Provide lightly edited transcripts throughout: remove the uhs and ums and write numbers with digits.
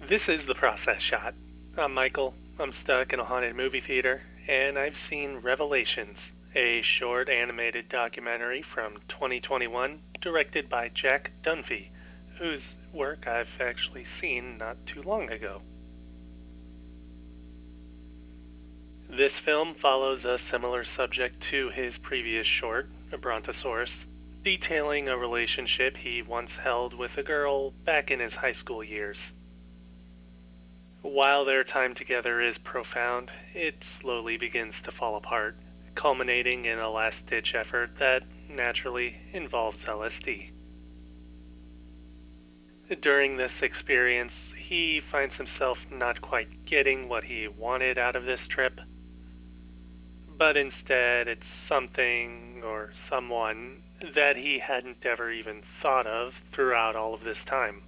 This is The Process Shot. I'm Michael. I'm stuck in a haunted movie theater, and I've seen Revelations, a short animated documentary from 2021 directed by Jack Dunphy, whose work I've actually seen not too long ago. This film follows a similar subject to his previous short, A Brontosaurus, detailing a relationship he once held with a girl back in his high school years. While their time together is profound, it slowly begins to fall apart, culminating in a last-ditch effort that naturally involves LSD. During this experience, he finds himself not quite getting what he wanted out of this trip, but instead it's something or someone that he hadn't ever even thought of throughout all of this time.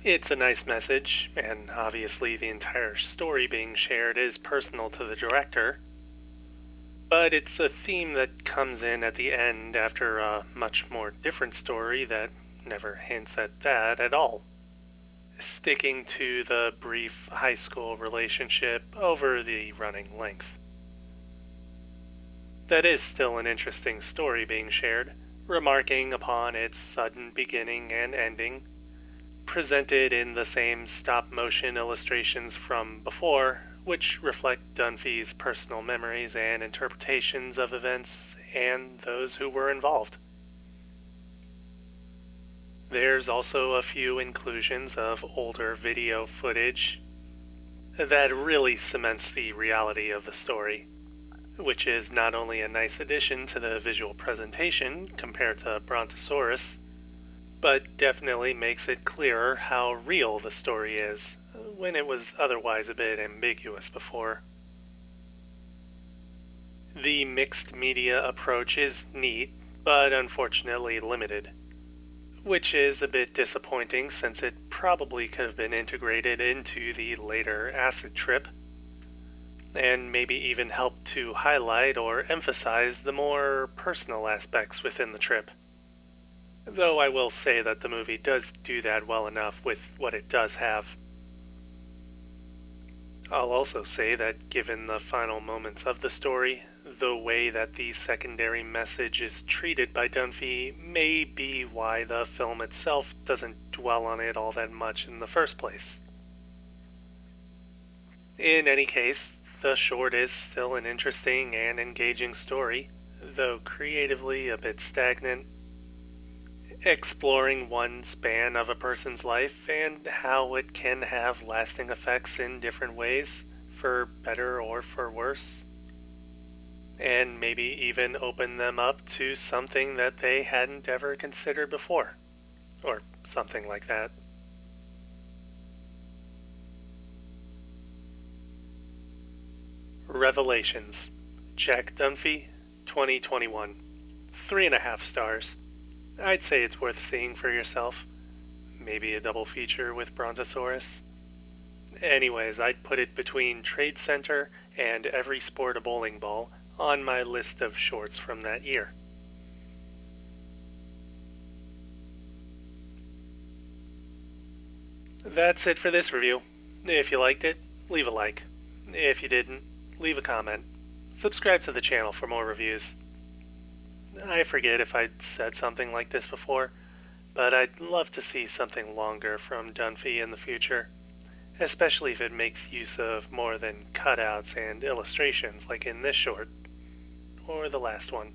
It's a nice message, and obviously the entire story being shared is personal to the director, but it's a theme that comes in at the end after a much more different story that never hints at that at all, sticking to the brief high school relationship over the running length. That is still an interesting story being shared, remarking upon its sudden beginning and ending, presented in the same stop-motion illustrations from before, which reflect Dunphy's personal memories and interpretations of events and those who were involved. There's also a few inclusions of older video footage that really cements the reality of the story, which is not only a nice addition to the visual presentation compared to Brontosaurus, but definitely makes it clearer how real the story is, when it was otherwise a bit ambiguous before. The mixed media approach is neat, but unfortunately limited, which is a bit disappointing since it probably could have been integrated into the later acid trip, and maybe even helped to highlight or emphasize the more personal aspects within the trip. Though I will say that the movie does do that well enough with what it does have. I'll also say that given the final moments of the story, the way that the secondary message is treated by Dunphy may be why the film itself doesn't dwell on it all that much in the first place. In any case, the short is still an interesting and engaging story, though creatively a bit stagnant, exploring one span of a person's life and how it can have lasting effects in different ways, for better or for worse, and maybe even open them up to something that they hadn't ever considered before, or something like that. Revelations, Jack Dunphy, 2021. 3.5 stars. I'd say it's worth seeing for yourself. Maybe a double feature with Brontosaurus. Anyways, I'd put it between Trade Center and Every Sport a Bowling Ball on my list of shorts from that year. That's it for this review. If you liked it, leave a like. If you didn't, leave a comment. Subscribe to the channel for more reviews. I forget if I'd said something like this before, but I'd love to see something longer from Dunphy in the future, especially if it makes use of more than cutouts and illustrations like in this short, or the last one.